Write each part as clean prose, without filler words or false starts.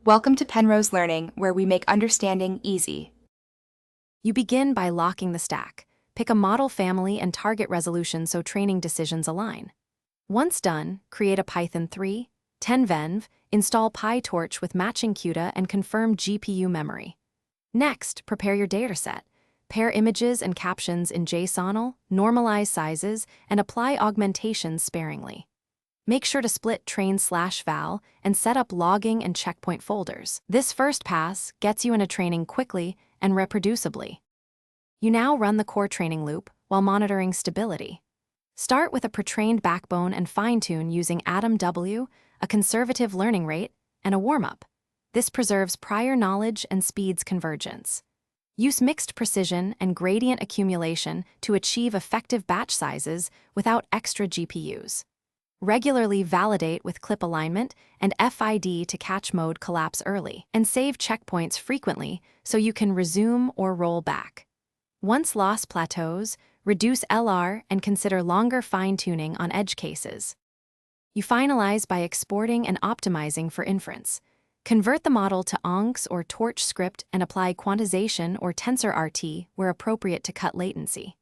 Welcome to Penrose Learning, where we make understanding easy. You begin by locking the stack. Pick a model family and target resolution so training decisions align. Once done, create a Python 3, 10venv, install PyTorch with matching CUDA and confirm GPU memory. Next, prepare your dataset. Pair images and captions in JSONL, normalize sizes, and apply augmentations sparingly. Make sure to split train/val and set up logging and checkpoint folders. This first pass gets you into training quickly and reproducibly. You now run the core training loop while monitoring stability. Start with a pre-trained backbone and fine-tune using AtomW, a conservative learning rate, and a warm-up. This preserves prior knowledge and speeds convergence. Use mixed precision and gradient accumulation to achieve effective batch sizes without extra GPUs. Regularly validate with clip alignment and FID to catch mode collapse early, and save checkpoints frequently so you can resume or roll back. Once loss plateaus, reduce LR and consider longer fine-tuning on edge cases. You finalize by exporting and optimizing for inference. Convert the model to ONCs or Torch script and apply quantization or TensorRT where appropriate to cut latency.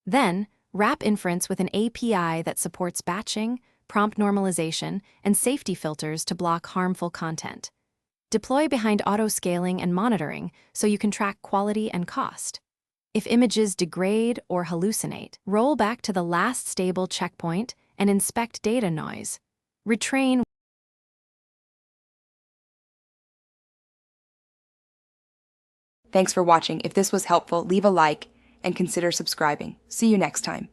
Then, wrap inference with an API that supports batching, prompt normalization, and safety filters to block harmful content. Deploy behind auto-scaling and monitoring so you can track quality and cost. If images degrade or hallucinate, roll back to the last stable checkpoint and inspect data noise. Retrain. Thanks for watching. If this was helpful, leave a like and consider subscribing. See you next time.